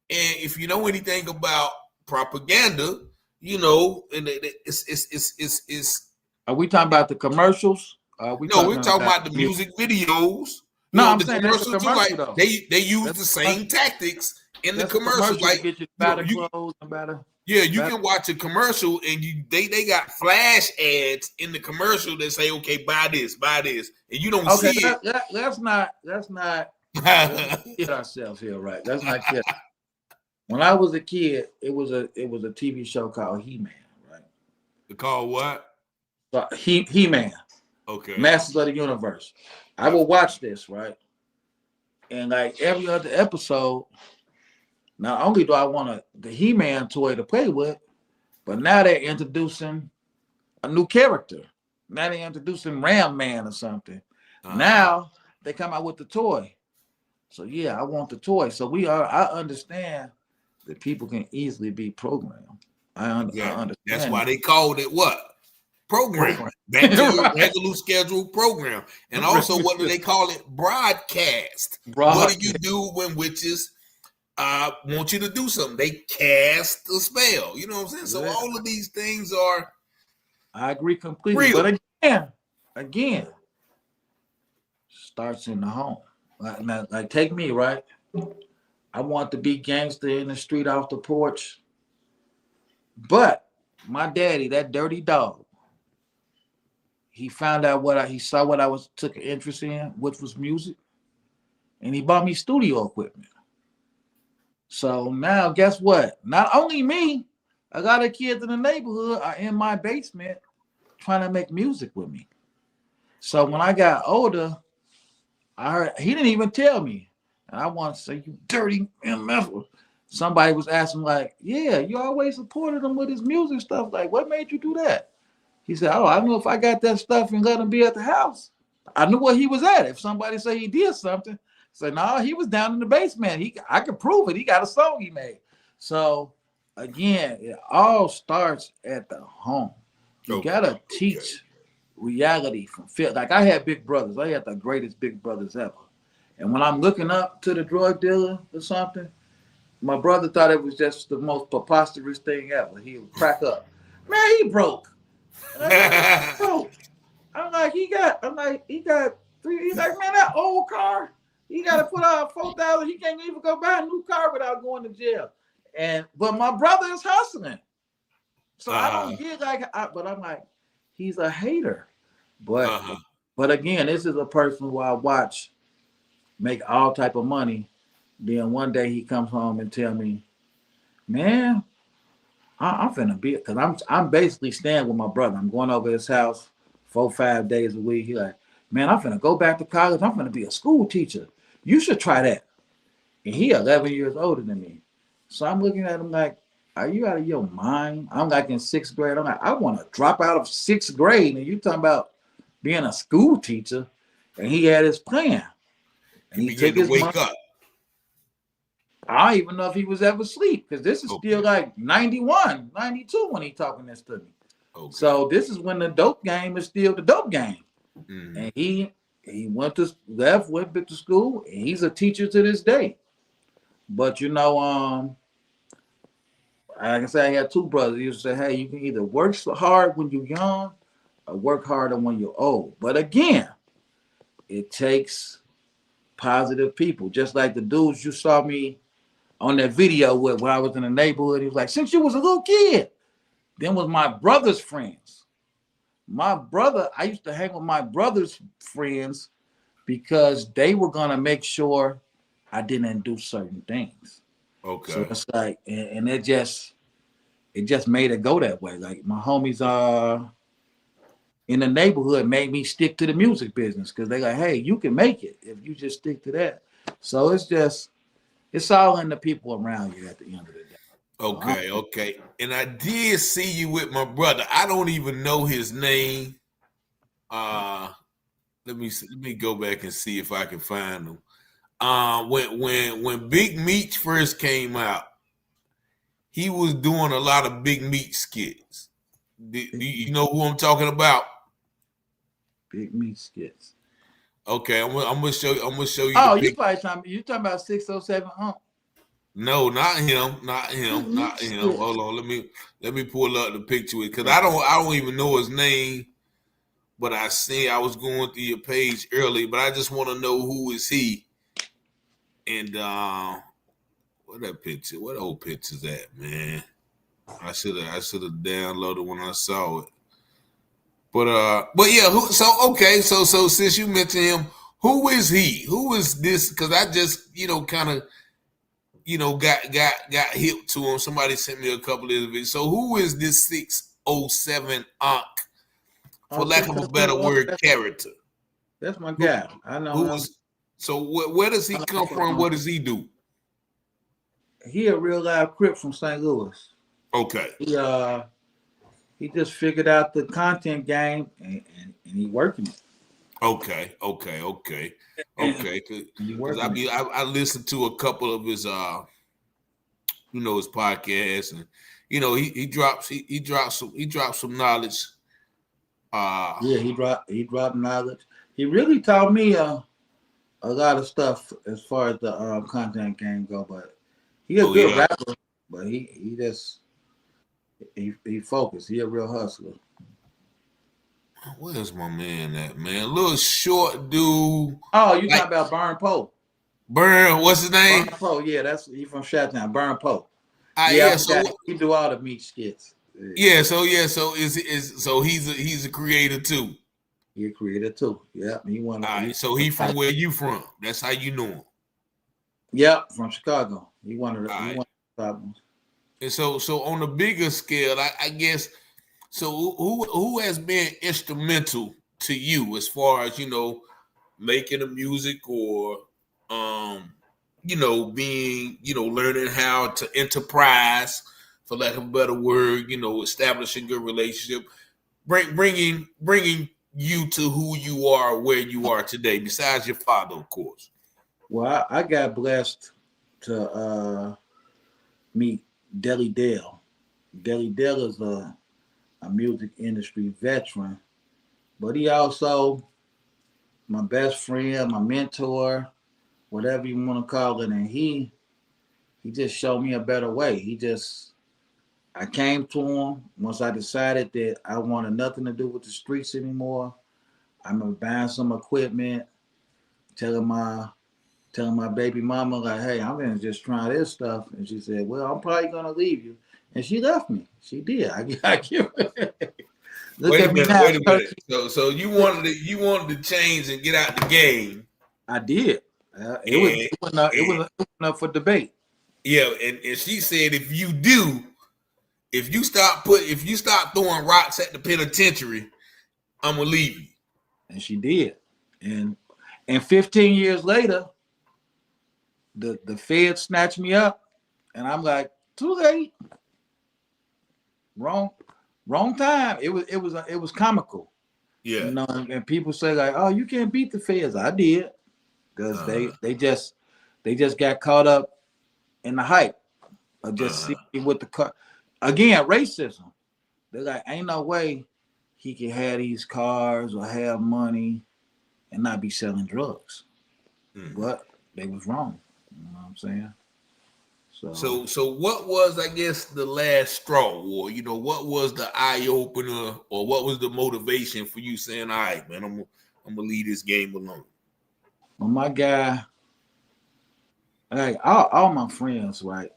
And if you know anything about propaganda, and it's. Are we talking about the commercials? We're talking about the music videos. No, I'm the saying commercials that's a too. commercial, Like they use the same tactics in the commercials. Like get you better clothes and better. Yeah, you can watch a commercial and they got flash ads in the commercial that say, okay, buy this, and you don't see it. Let's not Let's not kid ourselves here, right? Let's not kid. When I was a kid, it was a TV show called He-Man, right? Called what? So He-Man, Okay. Masters of the Universe. I Uh, will watch this, right? And like every other episode, not only do I want the He-Man toy to play with, but now they're introducing a new character. Now they're introducing Ram Man or something. Now they come out with the toy. So yeah, I want the toy. So I understand that people can easily be programmed. I understand. That's why they called it what? Program. Back to your regular scheduled program. And also, what do they call it? Broadcast. What do you do when witches want you to do something? They cast the spell. You know what I'm saying? So all of these things are. I agree completely. Real. But again, starts in the home. Like take me, right? I want to be gangster in the street off the porch. But my daddy, that dirty dog, he found out he saw what I took an interest in, which was music, and he bought me studio equipment. So now, guess what? Not only me, a lot of kids in the neighborhood are in my basement trying to make music with me. So when I got older, I heard he didn't even tell me, and I want to say, "You dirty MF." Somebody was asking, like, "Yeah, you always supported him with his music stuff. Like, what made you do that?" He said, "Oh, I don't know if I got that stuff and let him be at the house." I knew where he was at. If somebody say he did something, say, "No, he was down in the basement. I could prove it. He got a song he made." So again, it all starts at the home. You gotta teach reality from film. Like I had big brothers. I had the greatest big brothers ever. And when I'm looking up to the drug dealer or something, my brother thought it was just the most preposterous thing ever. He would crack up. Man, he broke. Broke. I'm like, he got three. He's like, man, that old car, he got to put out 4,000. He can't even go buy a new car without going to jail. But my brother is hustling. So I don't get but I'm like, he's a hater. But again, this is a person who I watch make all type of money. Then one day he comes home and tell me, man, I'm finna be, because I'm basically staying with my brother. I'm going over his house 4-5 days a week. He like, man, I'm finna go back to college. I'm finna be a school teacher. You should try that. And he 11 years older than me. So I'm looking at him like, are you out of your mind? I'm like in 6th grade. I'm like, I want to drop out of 6th grade. And you talking about being a school teacher. And he had his plan. And he took his wake up. I don't even know if he was ever asleep, because this is still like 91, 92 when he talking this to me. So this is when the dope game is still the dope game. And he went to school, and he's a teacher to this day. But like I said, I had 2 brothers. He used to say, hey, you can either work hard when you're young or work harder when you're old. But again, it takes positive people. Just like the dudes you saw me on that video with when I was in the neighborhood. He was like, since you was a little kid. Then was my brother's friends. I used to hang with my brother's friends because they were going to make sure I didn't do certain things. So it's like, and it just made it go that way. Like my homies in the neighborhood made me stick to the music business, because they like, hey, you can make it if you just stick to that. So it's all in the people around you at the end of the day. Okay. And I did see you with my brother. I don't even know his name. Let me go back and see if I can find him. When Big Meech first came out, he was doing a lot of Big Meech skits. Do you know who I'm talking about? Big Meech skits. Okay, I'm gonna show you. Oh, you talking about 607 Hump? No, not him. Hold on, let me pull up the picture because I don't even know his name. But I was going through your page early, but I just want to know who is he. And what that picture? What old picture's that, man? I should have downloaded when I saw it. But yeah, so since you mentioned him, Who is he? Who is this? Because I just, kind of, got hip to him. Somebody sent me a couple of videos. So who is this 607 Ankh, for lack of a better word, character? That's my Who, guy. I know who him. is? So where does he come from? What does he do? He a real live Crip from St. Louis. Okay. He just figured out the content game and he working it. Okay. Because I listened to a couple of his his podcasts, and he drops some knowledge. He dropped knowledge. He really taught me a lot of stuff as far as the content game go, but he a good rapper, but he just he focused. He a real hustler. Where's my man at, man? Little short dude. Oh, you talking about Burn Poe? Burn, what's his name? Burn Poe, yeah, he from Chi-Town. Burn Poe. So he do all the meat skits. So he's a creator too. He a creator too. Yeah, he won. All right, so he from where you from? That's how you know him. Yep, from Chicago. He won the problems. And so on the bigger scale, I guess. So who has been instrumental to you as far as making the music, or being learning how to enterprise, for lack of a better word, establishing good relationship, bringing you to who you are, where you are today, besides your father, of course? Well, I got blessed to meet Deli Dale. Deli Dale is a music industry veteran, but he also my best friend, my mentor, whatever you want to call it, and he just showed me a better way. I came to him once I decided that I wanted nothing to do with the streets anymore. I'm buying some equipment, telling my baby mama, like, hey, I'm gonna just try this stuff. And she said, well, I'm probably gonna leave you. And she left me. She did. Wait a minute. So you wanted to change and get out the game. I did. It wasn't up for debate. Yeah, and she said if you start throwing rocks at the penitentiary, I'm gonna leave you. And she did. And 15 years later, the feds snatched me up, and I'm like, too late. Wrong time. It was comical. Yeah. And people say like, oh, you can't beat the feds. I did, because they just got caught up in the hype of just seeing what the car. Again, racism. They're like, ain't no way he can have these cars or have money and not be selling drugs. But they was wrong. You know what I'm saying? So what was, I guess, the last straw, or what was the eye opener, or what was the motivation for you saying, all right, man, I'm gonna leave this game alone? Well, my guy, like all my friends, right?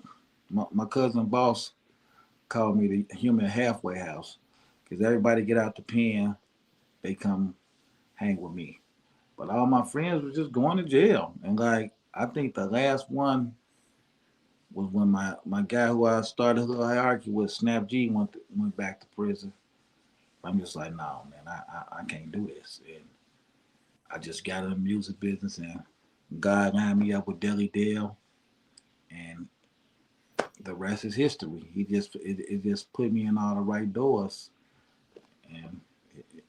My cousin boss called me the human halfway house, because everybody get out the pen, they come hang with me. But all my friends were just going to jail. And like, I think the last one was when my guy who I started the hierarchy with, Snap G, went back to prison. I'm just like, no, man, I can't do this. And I just got in the music business, and God lined me up with Deli Dale, and the rest is history. It just put me in all the right doors, and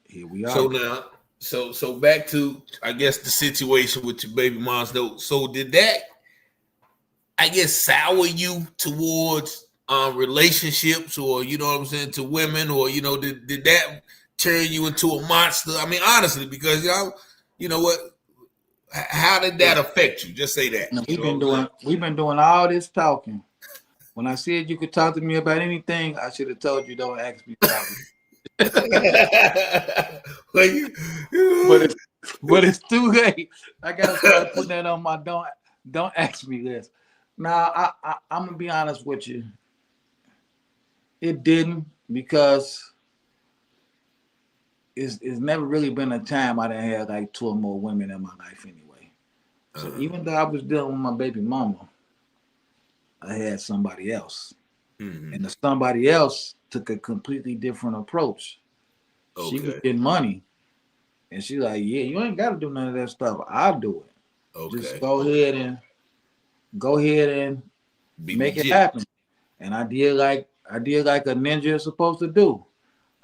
here we are. So now, so back to, I guess, the situation with your baby moms, though. So did that, I guess, sour you towards relationships, or what I'm saying, to women, or did that turn you into a monster? I mean, honestly, because you know what? How did that affect you? Just say that. We've been doing all this talking. When I said you could talk to me about anything, I should have told you don't ask me about it. But it's too late. I gotta start putting that on my don't ask me list. Now I'm gonna be honest with you. It didn't, because it's never really been a time I didn't have like 2 or more women in my life anyway. So even though I was dealing with my baby mama, I had somebody else. Mm-hmm. And the somebody else took a completely different approach. She was Okay. getting money. And she's like, yeah, you ain't gotta do none of that stuff. I'll do it. Okay. Just go ahead and Be make it legit. happen. And I did like a ninja is supposed to do.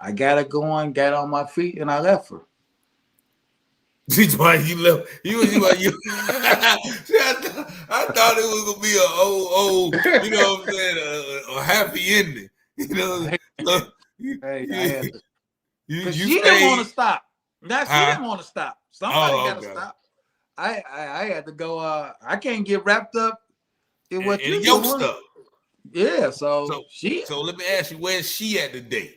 I got her going, got on my feet, and I left her. That's why you left. You. See, I thought it was gonna be a old. You know what I'm saying? A happy ending. You know. So Hey, I had to, because you she didn't want stayed. to stop. Now she didn't want to stop. Somebody got to Okay. stop. I had to go. I can't get wrapped up in what And you your doing. stuff. Yeah, so So let me ask you, where's she at today?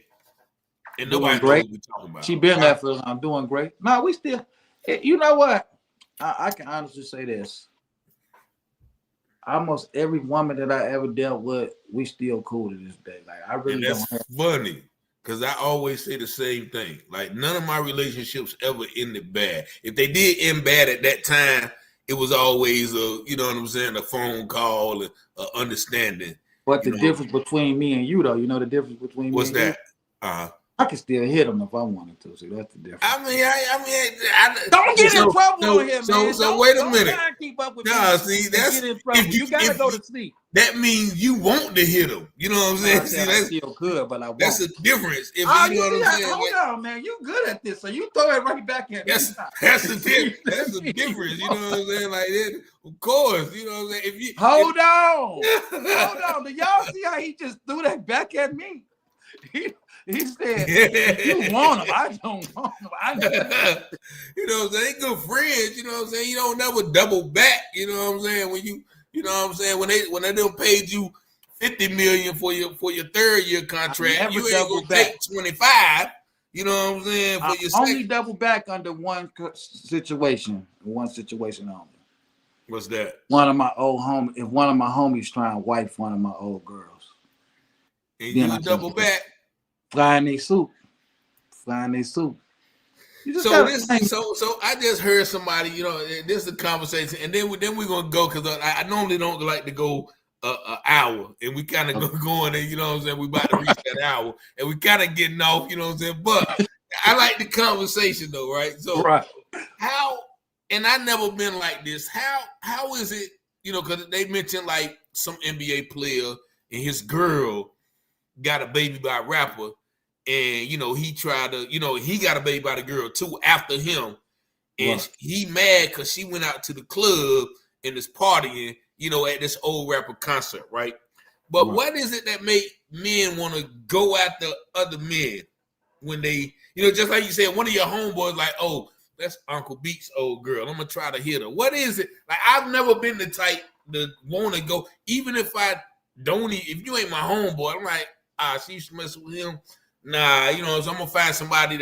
And doing nobody knows great. what we're talking about. She been there for. I'm doing great. No, we still. You know what? I can honestly say this. Almost every woman that I ever dealt with, we still cool to this day. Like I really and that's don't. funny. Because I always say the same thing. Like, none of my relationships ever ended bad. If they did end bad at that time, it was always you know what I'm saying, a phone call and understanding. But the difference between me and you, though, you know the difference between me What's and that? You? I can still hit them if I wanted to. See, that's the difference. I mean, don't get in trouble on here, man. So wait a minute. Don't try and keep up with me. See, that's get in trouble. You gotta go to sleep. That means you want to hit them. You know what I'm saying? See, I feel good, but I won't. That's a difference. If you know what I'm saying. Hold on, man. You good at this, so you throw it right back at me. That's the difference. That's the difference. You know what I'm saying? Like that, of course. You know what I'm saying? If you hold on. Do y'all see how he just threw that back at me? He said, "You want him? I don't want him. You know what I'm saying? They good friends. You know what I'm saying? You don't never double back. You know what I'm saying? When you know what I'm saying? When they don't paid you $50 million for your 3rd year contract, you ain't gonna take 25. You know what I'm saying? For your only double back under one situation. One situation only. What's that? One of my old homies. If one of my homies trying to wife one of my old girls, and you double back. Flying they soup. So I just heard somebody, you know, this is a conversation, and then we're gonna go because I normally don't like to go an hour, and we kind of going, and you know what I'm saying, we about to reach that hour, and we kind of getting off, you know what I'm saying, but I like the conversation though, right? So how, and I never been like this. How is it, you know, because they mentioned like some NBA player and his girl got a baby by a rapper. And, you know, he tried to, you know, he got a baby by the girl too after him. And he mad because she went out to the club and is partying, you know, at this old rapper concert, right? But what is it that make men want to go after other men when they, you know, just like you said, one of your homeboys like, oh, that's Uncle Beats' old girl. I'm going to try to hit her. What is it? Like, I've never been the type to want to go, even if I don't, if you ain't my homeboy, I'm like, she used to mess with him. Nah, you know, so I'm gonna find somebody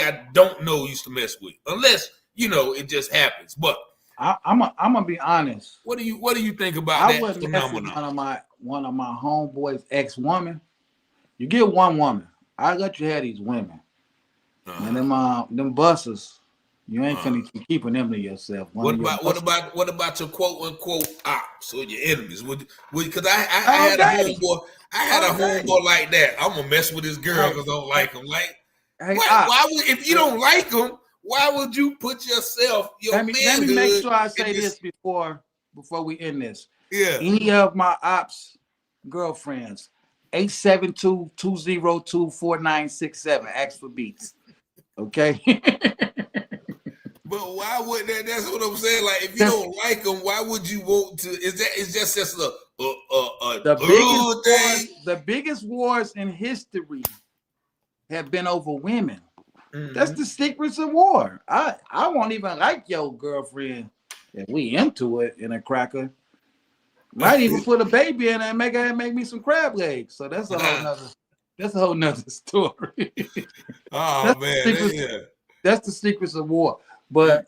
I don't know used to mess with, unless you know it just happens. But I'm gonna be honest. What do you think about that phenomenon? One of my homeboys' ex-woman. You get one woman. I let you have these women, and them busters. You ain't finna keep keeping them to yourself. What about your quote unquote ops or your enemies? Because I had a homeboy. I had a homeboy like that. I'm gonna mess with this girl because I don't like him. Like, why would, if you don't like him, why would you put yourself, let me make sure I say this before we end this. Yeah. Any of my ops girlfriends, 872-202-4967. Ask for beats. Okay. But why would that? That's what I'm saying. Like, if you don't like them, why would you want to? It's just the biggest wars in history have been over women. Mm-hmm. That's the secrets of war. I won't even like your girlfriend if we into it in a cracker. Might even put a baby in and make me some crab legs. So that's a whole nother story. That's the secrets of war. But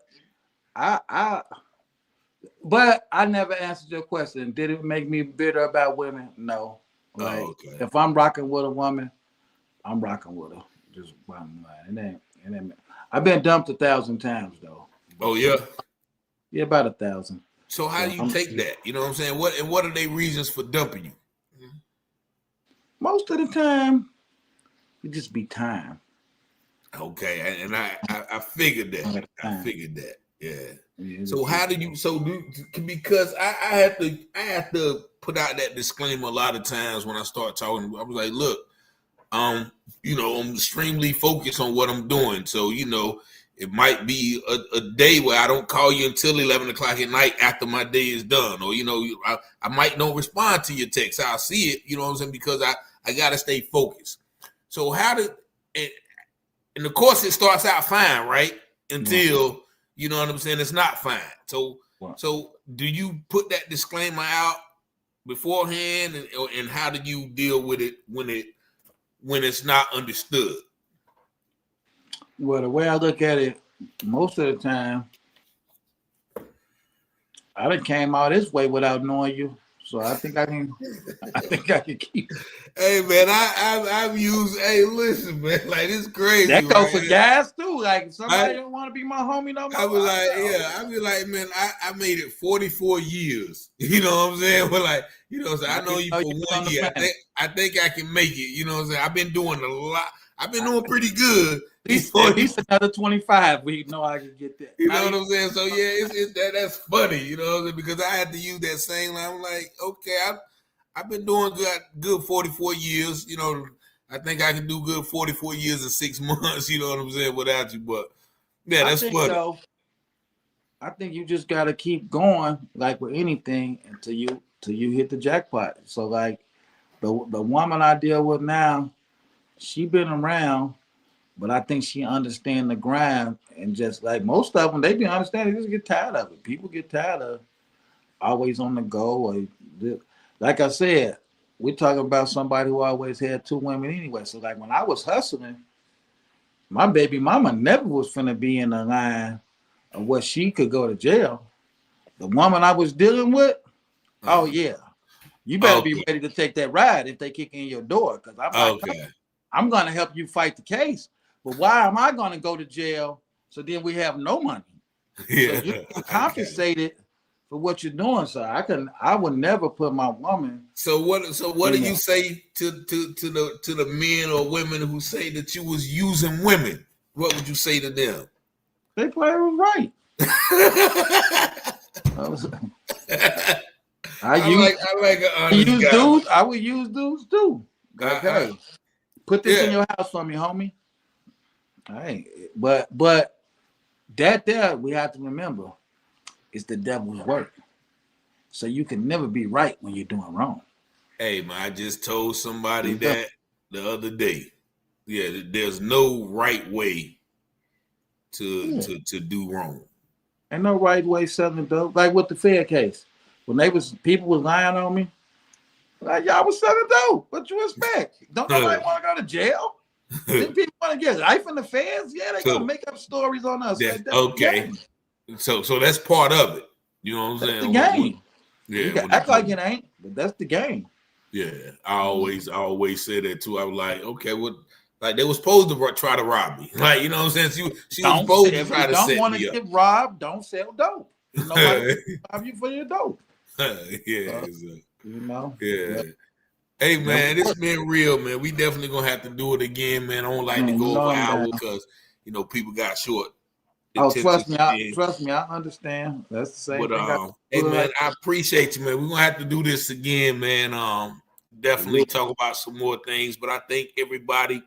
I never answered your question. Did it make me bitter about women? No. Like, if I'm rocking with a woman, I'm rocking with her. Just bottom line. And then, I've been dumped 1,000 times though. Oh yeah. Yeah, about 1,000. So how do you take that? You know what I'm saying? What are they reasons for dumping you? Most of the time, it just be time. Okay, and I figured that. I figured that. Yeah. So how do you? Because I have to put out that disclaimer a lot of times when I start talking. I was like, look, I'm extremely focused on what I'm doing. So it might be a day where I don't call you until 11 o'clock at night after my day is done, or I might not respond to your text. I'll see it. You know what I'm saying? Because I gotta stay focused. So how did it? And of course, it starts out fine, right? Until you know what I'm saying, it's not fine. So do you put that disclaimer out beforehand, and how do you deal with it when it's not understood? Well, the way I look at it, most of the time, I done came out this way without knowing you. So I think I can keep it. Hey man, I've used. Hey, listen, man, like it's crazy. That goes for guys too. Like somebody don't want to be my homie no more. I be like, man, I made it 44 years. You know what I'm saying? But like, I know you for 1 year. I think I can make it. You know what I'm saying? I've been doing a lot. I've been doing pretty good. He's another 25. We know I can get that. You know what I'm saying? So yeah, that's funny. You know what I'm saying? Because I had to use that same line. I'm like, okay, I've been doing good 44 years. I think I can do good 44 years in 6 months. You know what I'm saying? Without you, but yeah, that's funny. So, I think you just gotta keep going, like with anything, until you hit the jackpot. So like the woman I deal with now, she been around. But I think she understands the grind, and just like most of them, they be understanding. They just get tired of it. People get tired of always on the go. Like I said, we're talking about somebody who always had 2 women anyway. So like when I was hustling, my baby mama never was finna be in the line of what she could go to jail. The woman I was dealing with, oh yeah, you better be ready to take that ride if they kick in your door. Because I'm gonna help you fight the case. But why am I going to go to jail? So then we have no money. Yeah. So you're compensated for what you're doing. So I would never put my woman. So what do you say to the men or women who say that you was using women? What would you say to them? They play it right. I would use dudes too. Okay. Put this in your house for me, homie. All right, but that there we have to remember is the devil's work. So you can never be right when you're doing wrong. Hey man, I just told somebody that the other day. Yeah, there's no right way to do wrong. Ain't no right way selling dope. Like with the Fed case, when people was lying on me, like y'all was selling dope. What you expect? Don't nobody want to go to jail? Then people want to get life in the feds. Yeah, they gonna make up stories on us. Okay, so that's part of it. You know what I'm saying? The game. Yeah, act like it ain't, but that's the game. Yeah, I always say that too. I was like, okay, what? Like they were supposed to try to rob me. Like she was supposed to try to set me up. Don't want to get robbed. Don't sell dope. Nobody rob you for your dope. Yeah. Hey man, this been real, man. We definitely gonna have to do it again, man. I don't like to go over an hour because people got short. Trust me, I understand. That's the same thing. Hey man, I appreciate you, man. We're gonna have to do this again, man. Definitely talk about some more things. But I thank everybody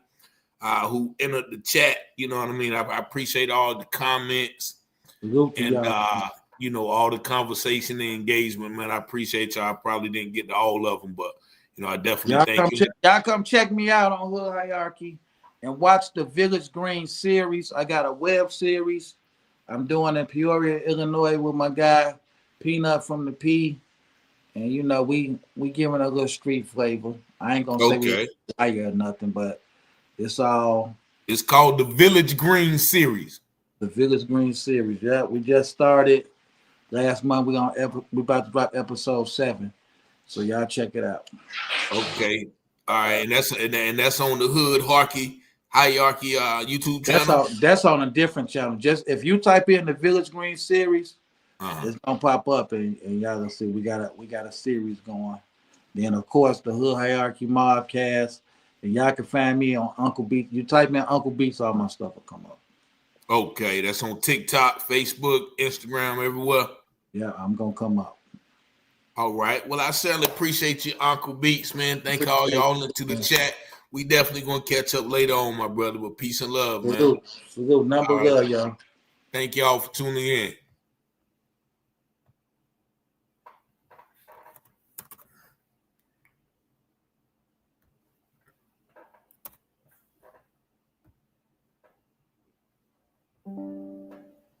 who entered the chat. You know what I mean? I appreciate all the comments and all the conversation and engagement, man. I appreciate y'all. I probably didn't get to all of them, but I definitely thank you. Y'all come check me out on Hood Hierarchy and watch the Village Green series. I got a web series I'm doing in Peoria, Illinois with my guy Peanut from the P. And we giving a little street flavor. I ain't gonna say we fire or nothing, but it's called the Village Green series. The Village Green series. Yeah, we just started last month. We about to drop episode 7. So y'all check it out. Okay. All right. And that's on the Hood Hierarchy Hierarchy YouTube channel? That's on a different channel. Just if you type in the Village Green series, it's gonna pop up, and y'all gonna see we got a series going. Then of course the Hood Hierarchy Mobcast, and y'all can find me on Uncle Beats. You type in Uncle Beats, all my stuff will come up. Okay, that's on TikTok, Facebook, Instagram, everywhere. Yeah, I'm gonna come up. All right. Well, I certainly appreciate you, Uncle Beats, man. Thank all y'all into the chat. We definitely gonna catch up later on, my brother. But peace and love, man. Salute. Number love, y'all. Thank y'all for tuning in.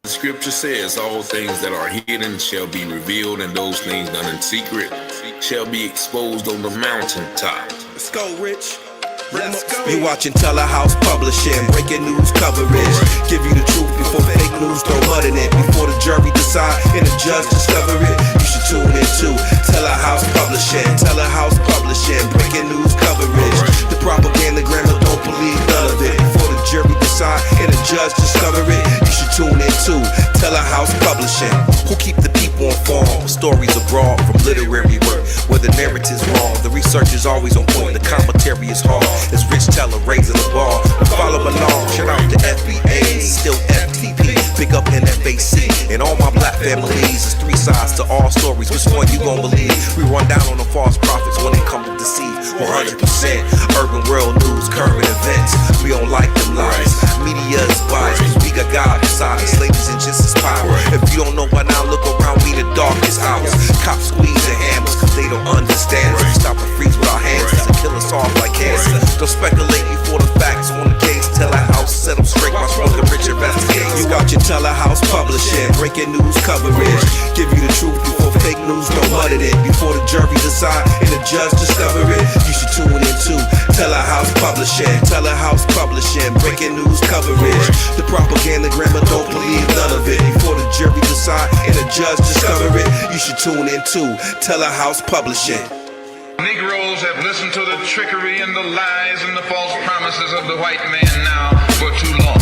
The scripture says all things that are hidden shall be revealed, and those things done in secret shall be exposed on the mountaintop. Let's go, Rich. You watching Telehouse Publishing, breaking news coverage. Give you the truth before fake news throw mud in it. Before the jury decide and the judge discover it, you should tune in to Telehouse Publishing. Telehouse Publishing, breaking news coverage. The propaganda grammar, don't believe none of it. Before the jury decide and the judge discover it, you should tune in to Telehouse Publishing. Who keep the people informed? Stories abroad from literary work, where the narrative's wrong. The research is always on point, the commentary is hard. It's Rich Teller raising the bar. Follow along, shout out to FBA, still FTP. Big up NFAC and all my black families. There's three sides to all stories. Which one you gon' believe? We run down on the false prophets when they come to deceive. 100% urban world news, current events. We don't like them lies. Media's biased, cause we got God beside us. Ladies and just as power. If you don't know by now, look around me, the darkest hours. Cops squeezing hammers cause they don't understand us. We stop and freeze with our hands to kill us off like cancer. Don't speculate before the facts on the case. Telehouse set them straight, my smoking rich investigates. You watching Telehouse Publishing, breaking news coverage. Give you the truth before fake news don't mud it in. Before the jury decide and the judge discover it, you should tune in to Telehouse Publishing. Telehouse Publishing, breaking news coverage. The propaganda grammar, don't believe none of it. Before the jury decide and the judge discover it, you should tune in to Telehouse Publishing. Negroes have listened to the trickery and the lies and the false promises of the white man now for too long.